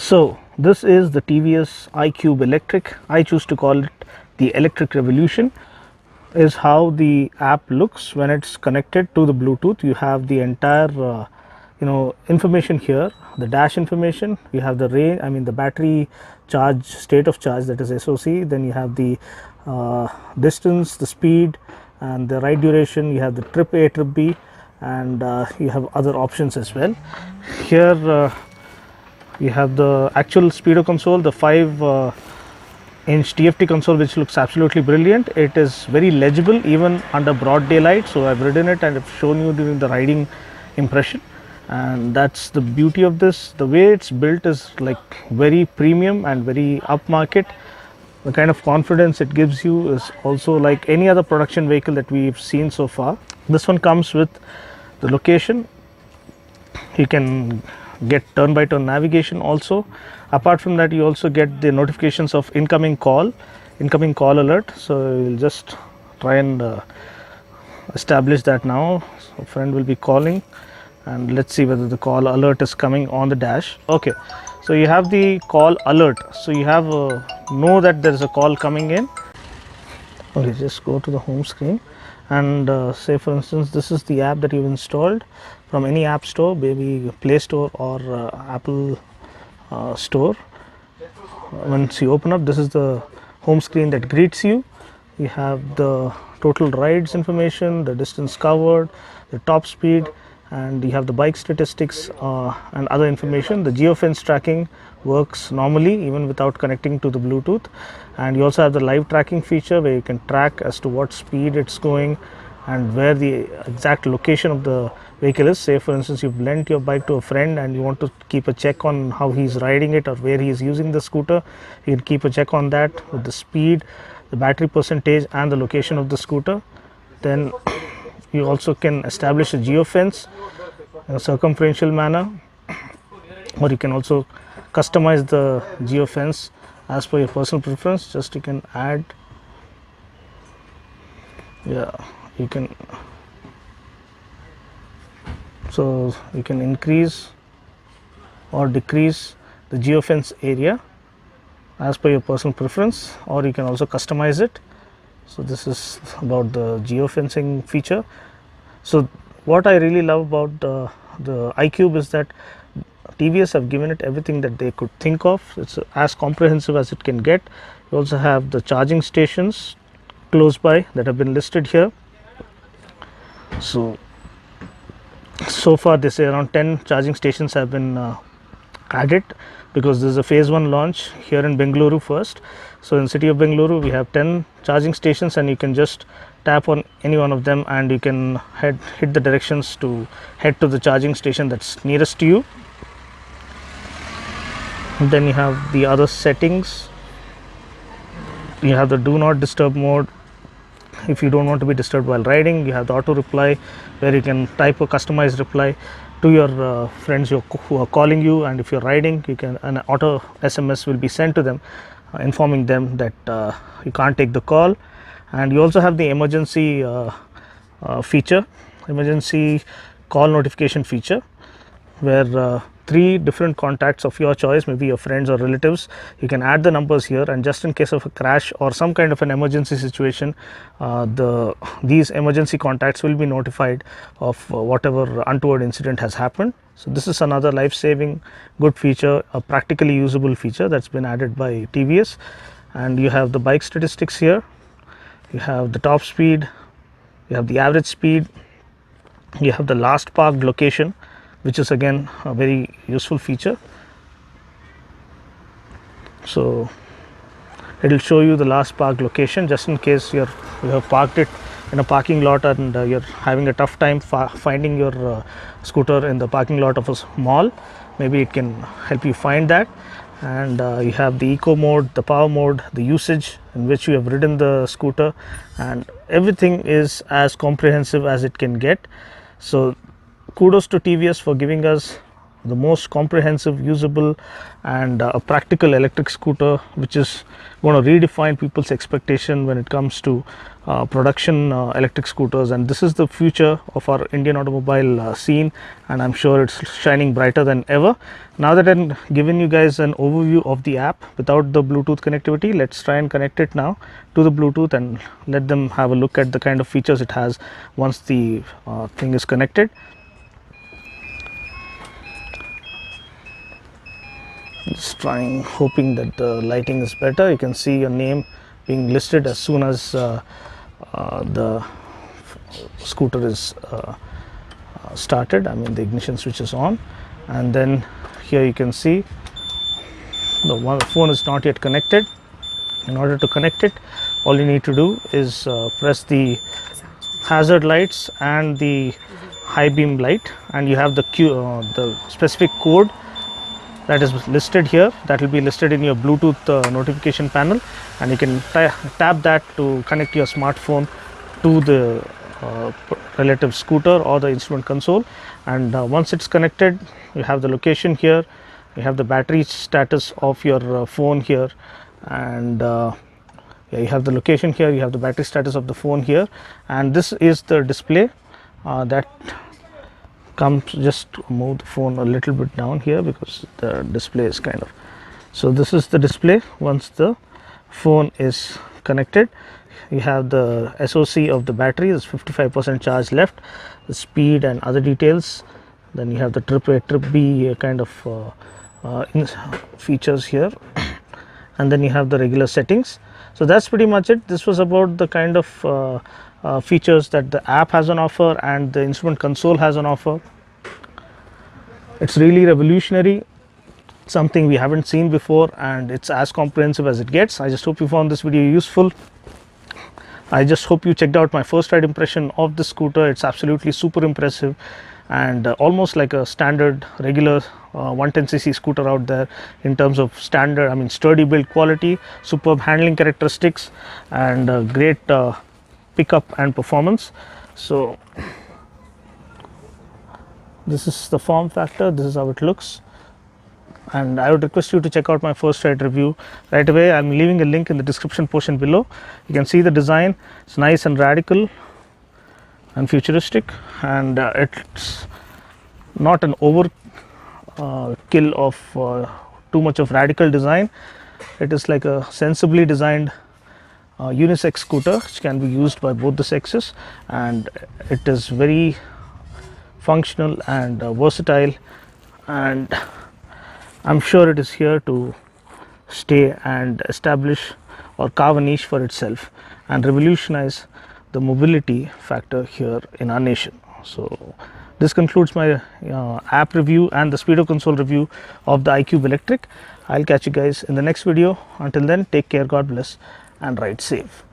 So this is the TVS iQube Electric. I choose to call it the Electric Revolution. Is how the app looks when it's connected to the Bluetooth. You have the entire information here, the dash information. You have the range, the battery charge, state of charge, that is SOC. Then you have the distance, the speed, and the ride duration. You have the trip A, trip B, and you have other options as well. Here you have the actual speedo console, the 5-inch TFT console, which looks absolutely brilliant. It is very legible even under broad daylight. So I've ridden it and I've shown you during the riding impression, and that's the beauty of this. The way it's built is like very premium and very upmarket. The kind of confidence it gives you is also like any other production vehicle that we've seen so far. This one comes with the location. You can get turn by turn navigation also. Apart from that, you also get the notifications of incoming call alert. So we'll just try and establish that now. So friend will be calling, and let's see whether the call alert is coming on the dash. Okay, so you have the call alert, so you have know that there is a call coming in. Okay, just go to the home screen and say for instance this is the app that you've installed from any app store, maybe Play Store or Apple Store. Once you open up, this is the home screen that greets you. You have the total rides information, the distance covered, the top speed, and you have the bike statistics and other information. The geofence tracking works normally even without connecting to the Bluetooth, and you also have the live tracking feature where you can track as to what speed it's going and where the exact location of the vehicle is. Say for instance you've lent your bike to a friend and you want to keep a check on how he's riding it or where he is using the scooter. You can keep a check on that with the speed, the battery percentage, and the location of the scooter. Then you also can establish a geofence in a circumferential manner, or you can also customize the geofence as per your personal preference. Just you can add, you can, so you can increase or decrease the geofence area as per your personal preference, or you can also customize it. So this is about the geofencing feature. So what I really love about the iQube is that TVS have given it everything that they could think of. It's as comprehensive as it can get. You also have the charging stations close by that have been listed here. So far they say around 10 charging stations have been added, because this is a phase 1 launch here in Bengaluru first. So in city of Bengaluru we have 10 charging stations, and you can just tap on any one of them and you can hit the directions to head to the charging station that's nearest to you. And then you have the other settings. You have the do not disturb mode. If you don't want to be disturbed while riding, you have the auto reply where you can type a customized reply to your friends who are calling you, and if you're riding, you can, an auto SMS will be sent to them informing them that you can't take the call. And you also have the emergency feature, emergency call notification feature, where 3 different contacts of your choice, maybe your friends or relatives, you can add the numbers here, and just in case of a crash or some kind of an emergency situation, these emergency contacts will be notified of whatever untoward incident has happened. So this is another life-saving good feature, a practically usable feature that's been added by TVS. And you have the bike statistics here, you have the top speed, you have the average speed, you have the last parked location, which is again a very useful feature. So it will show you the last parked location, just in case you have parked it in a parking lot and you're having a tough time finding your scooter in the parking lot of a mall. Maybe it can help you find that. And you have the eco mode, the power mode, the usage in which you have ridden the scooter, and everything is as comprehensive as it can get. So kudos to TVS for giving us the most comprehensive, usable, and a practical electric scooter, which is going to redefine people's expectation when it comes to production electric scooters. And this is the future of our Indian automobile scene, and I'm sure it's shining brighter than ever. Now that I've given you guys an overview of the app without the Bluetooth connectivity, let's try and connect it now to the Bluetooth and let them have a look at the kind of features it has once the thing is connected. Just trying, hoping that the lighting is better. You can see your name being listed as soon as the scooter is started. I mean, the ignition switch is on, and then here you can see the phone is not yet connected. In order to connect it, all you need to do is press the hazard lights and the high beam light, and you have the specific code that is listed here, that will be listed in your Bluetooth notification panel, and you can tap that to connect your smartphone to the relative scooter or the instrument console. And once it's connected, you have the location here, you have the battery status of your phone here, and yeah, you have the location here, you have the battery status of the phone here, and this is the display that comes. Just move the phone a little bit down here because the display is kind of, so this is the display once the phone is connected. You have the SOC of the battery is 55% charge left, the speed and other details. Then you have the trip A, trip B kind of features here, and then you have the regular settings. So that's pretty much it. This was about the kind of features that the app has on offer and the instrument console has on offer. It's really revolutionary, something we haven't seen before, and it's as comprehensive as it gets. I just hope you found this video useful. I just hope you checked out my first ride impression of the scooter. It's absolutely super impressive, and almost like a standard regular 110cc scooter out there in terms of standard, I mean sturdy build quality, superb handling characteristics, and great pickup and performance. So this is the form factor, this is how it looks, and I would request you to check out my first ride review right away. I'm leaving a link in the description portion below. You can see the design. It's nice and radical and futuristic, and it's not an over kill of too much of radical design. It is like a sensibly designed unisex scooter which can be used by both the sexes, and it is very functional and versatile, and I'm sure it is here to stay and establish or carve a niche for itself and revolutionize the mobility factor here in our nation. So this concludes my app review and the Speedo console review of the iQube Electric. I'll catch you guys in the next video. Until then, take care, God bless, and ride safe.